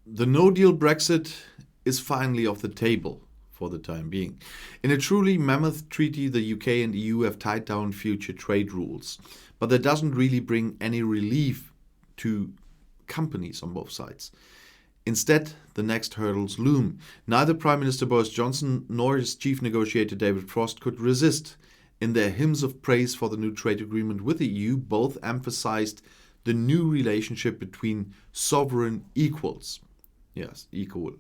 The no-deal Brexit is finally off the table for the time being. In a truly mammoth treaty, the UK and EU have tied down future trade rules, but that doesn't really bring any relief to companies on both sides. Instead, the next hurdles loom. Neither Prime Minister Boris Johnson nor his chief negotiator David Frost could resist. In their hymns of praise for the new trade agreement with the EU, both emphasized the new relationship between sovereign equals. Yes, equal.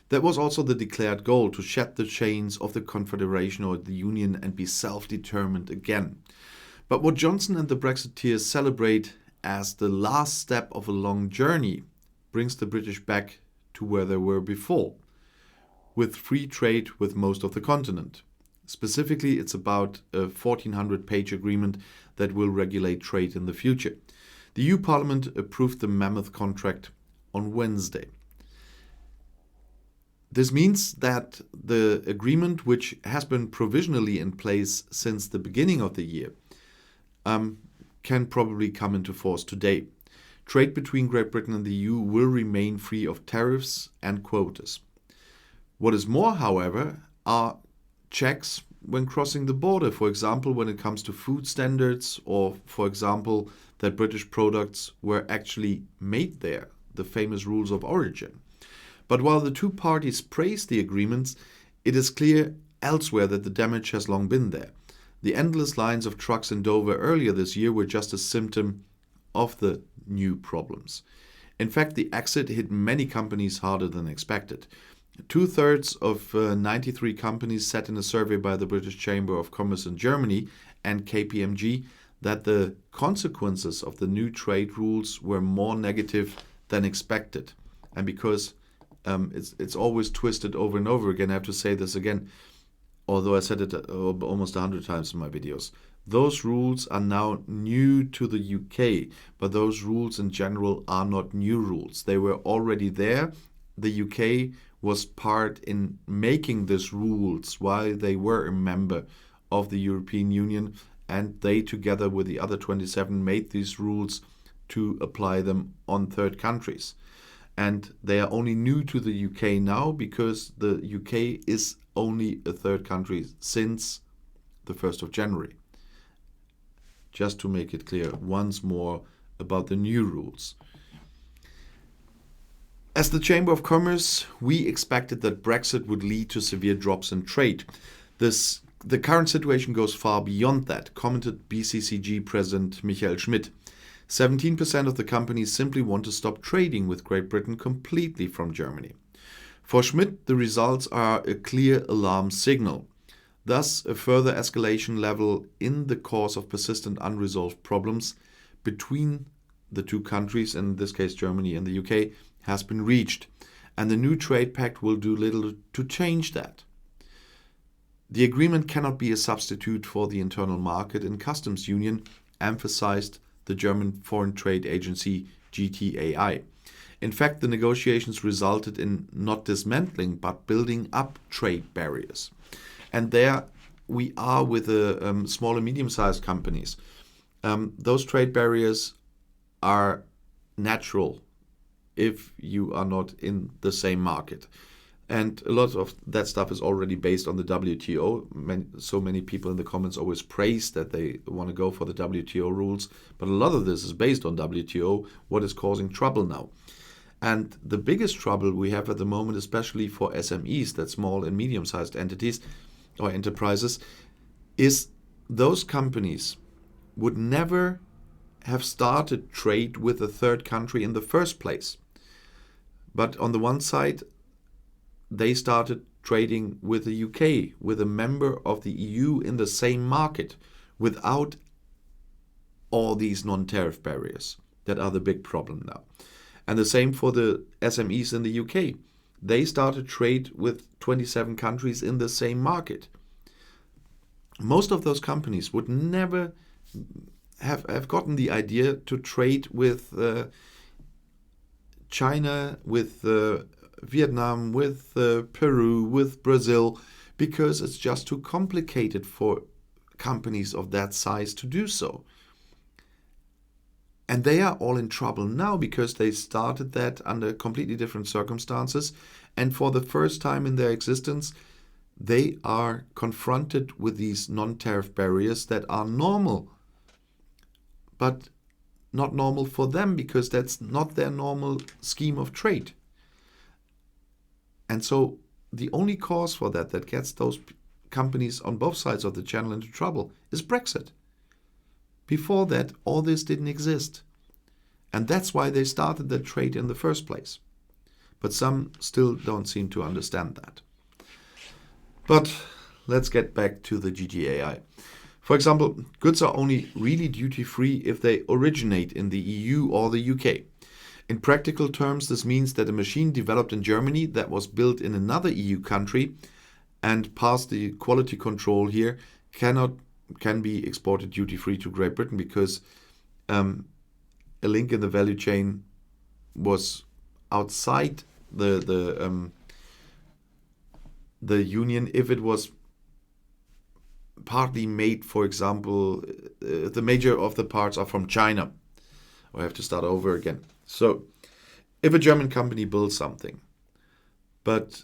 That was also the declared goal, to shed the chains of the confederation or the union and be self-determined again. But what Johnson and the Brexiteers celebrate as the last step of a long journey brings the British back to where they were before, with free trade with most of the continent. Specifically, it's about a 1,400-page agreement that will regulate trade in the future. The EU Parliament approved the mammoth contract on Wednesday. This means that the agreement, which has been provisionally in place since the beginning of the year, can probably come into force today. Trade between Great Britain and the EU will remain free of tariffs and quotas. What is more, however, are checks when crossing the border, for example, when it comes to food standards, or, for example, that British products were actually made there, the famous rules of origin. But while the two parties praise the agreements, it is clear elsewhere that the damage has long been there. The endless lines of trucks in Dover earlier this year were just a symptom of the new problems. In fact, the exit hit many companies harder than expected. 2/3 of 93 companies said in a survey by the British Chamber of Commerce in Germany and KPMG that the consequences of the new trade rules were more negative than expected. And because it's always twisted over and over again, I have to say this again, although I said it almost 100 times in my videos. Those rules are now new to the UK, but those rules in general are not new rules. They were already there. The UK was part in making these rules while they were a member of the European Union, and they, together with the other 27, made these rules to apply them on third countries. And they are only new to the UK now because the UK is only a third country since the 1st of January. Just to make it clear once more about the new rules. As the Chamber of Commerce, we expected that Brexit would lead to severe drops in trade. The current situation goes far beyond that, commented BCCG President Michael Schmidt. 17% of the companies simply want to stop trading with Great Britain completely from Germany. For Schmidt, the results are a clear alarm signal. Thus, a further escalation level in the course of persistent unresolved problems between the two countries, in this case Germany and the UK, has been reached, and the new trade pact will do little to change that. The agreement cannot be a substitute for the internal market and customs union, emphasized the German Foreign Trade Agency GTAI. In fact, the negotiations resulted in not dismantling but building up trade barriers. And there we are with the small and medium-sized companies. Those trade barriers are natural if you are not in the same market. And a lot of that stuff is already based on the WTO. So many people in the comments always praise that they want to go for the WTO rules. But a lot of this is based on WTO, what is causing trouble now. And the biggest trouble we have at the moment, especially for SMEs, that small and medium-sized entities or enterprises, is those companies would never have started trade with a third country in the first place. But on the one side, they started trading with the UK, with a member of the EU in the same market, without all these non-tariff barriers that are the big problem now. And the same for the SMEs in the UK. They started trade with 27 countries in the same market. Most of those companies would never have gotten the idea to trade with China, with Vietnam, with Peru, with Brazil, because it's just too complicated for companies of that size to do so. And they are all in trouble now because they started that under completely different circumstances. And for the first time in their existence, they are confronted with these non-tariff barriers that are normal, but not normal for them because that's not their normal scheme of trade. And so the only cause for that gets those companies on both sides of the channel into trouble is Brexit. Before that, all this didn't exist. And that's why they started the trade in the first place. But some still don't seem to understand that. But let's get back to the GTAI. For example, goods are only really duty-free if they originate in the EU or the UK. In practical terms, this means that a machine developed in Germany that was built in another EU country and passed the quality control here can be exported duty-free to Great Britain because a link in the value chain was outside the union. If it was partly made, for example, the major of the parts are from China. I have to start over again. So if a German company builds something, but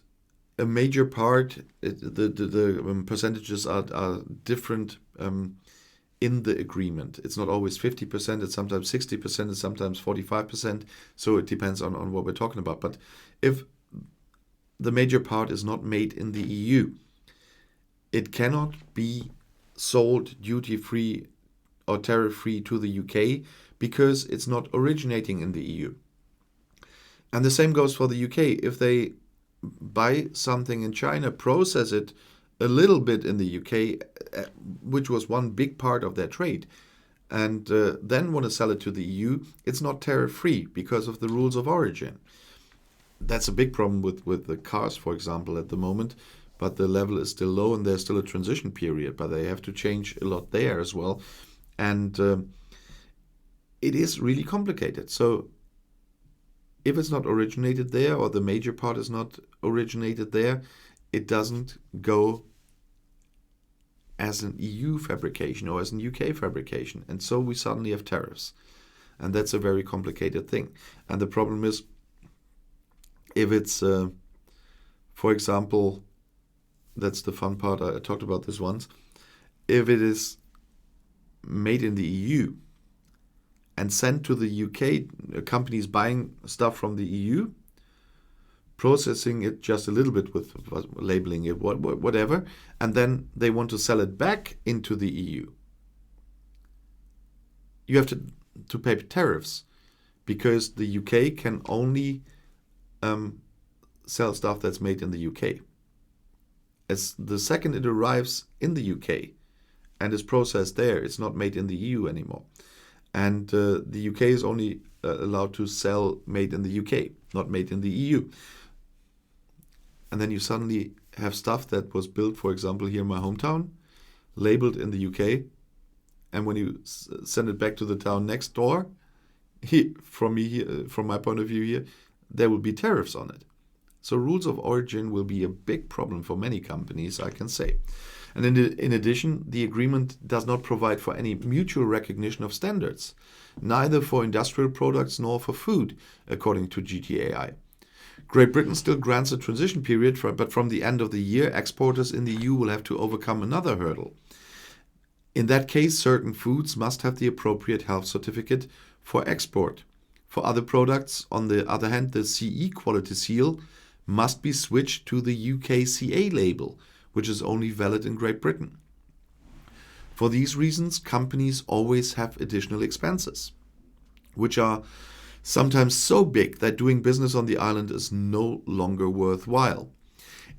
a major part, the percentages are different in the agreement. It's not always 50%, it's sometimes 60%, it's sometimes 45%. So it depends on what we're talking about. But if the major part is not made in the EU, it cannot be sold duty-free or tariff-free to the UK because it's not originating in the EU. And the same goes for the UK. If they buy something in China, process it a little bit in the UK, which was one big part of their trade, and then want to sell it to the EU, it's not tariff-free because of the rules of origin. That's a big problem with the cars, for example, at the moment, but the level is still low and there's still a transition period, but they have to change a lot there as well. And it is really complicated. So if it's not originated there, or the major part is not originated there, it doesn't go as an EU fabrication or as an UK fabrication. And so we suddenly have tariffs. And that's a very complicated thing. And the problem is, if it's, for example, that's the fun part, I talked about this once, if it is made in the EU and sent to the UK, companies buying stuff from the EU, processing it just a little bit with labeling it, whatever, and then they want to sell it back into the EU. You have to pay tariffs because the UK can only sell stuff that's made in the UK. As the second it arrives in the UK and is processed there, it's not made in the EU anymore. And the UK is only allowed to sell made in the UK, not made in the EU. And then you suddenly have stuff that was built, for example, here in my hometown, labeled in the UK. And when you send it back to the town next door, from my point of view here, there will be tariffs on it. So rules of origin will be a big problem for many companies, I can say. And in addition, the agreement does not provide for any mutual recognition of standards, neither for industrial products nor for food, according to GTAI. Great Britain still grants a transition period, but from the end of the year, exporters in the EU will have to overcome another hurdle. In that case, certain foods must have the appropriate health certificate for export. For other products, on the other hand, the CE quality seal must be switched to the UKCA label, which is only valid in Great Britain. For these reasons, companies always have additional expenses, which are sometimes so big that doing business on the island is no longer worthwhile.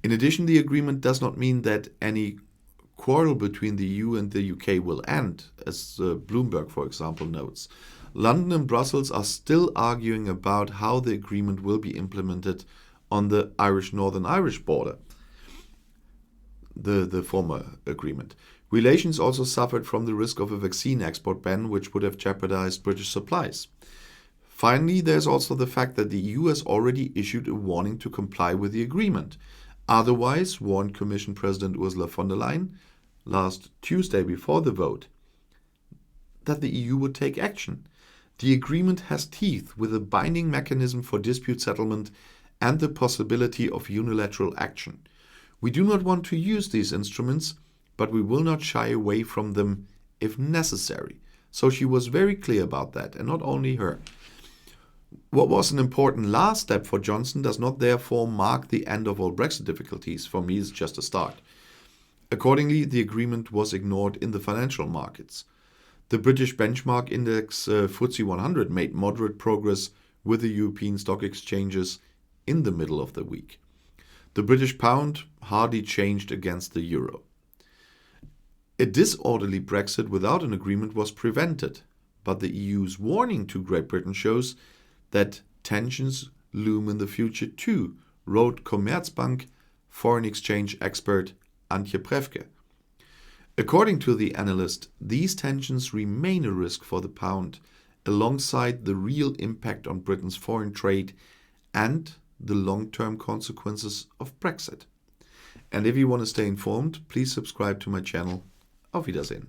In addition, the agreement does not mean that any quarrel between the EU and the UK will end, as Bloomberg, for example, notes. London and Brussels are still arguing about how the agreement will be implemented on the Northern Irish border, the former agreement. Relations also suffered from the risk of a vaccine export ban, which would have jeopardized British supplies. Finally, there's also the fact that the EU has already issued a warning to comply with the agreement. Otherwise, warned Commission President Ursula von der Leyen last Tuesday before the vote, that the EU would take action. The agreement has teeth with a binding mechanism for dispute settlement and the possibility of unilateral action. We do not want to use these instruments, but we will not shy away from them if necessary. So she was very clear about that, and not only her. What was an important last step for Johnson does not therefore mark the end of all Brexit difficulties. For me, it's just a start. Accordingly, the agreement was ignored in the financial markets. The British benchmark index FTSE 100 made moderate progress with the European stock exchanges in the middle of the week. The British pound hardly changed against the euro. A disorderly Brexit without an agreement was prevented, but the EU's warning to Great Britain shows that tensions loom in the future too, wrote Commerzbank foreign exchange expert Antje Prevke. According to the analyst, these tensions remain a risk for the pound, alongside the real impact on Britain's foreign trade and the long-term consequences of Brexit. And if you want to stay informed, please subscribe to my channel. Auf Wiedersehen.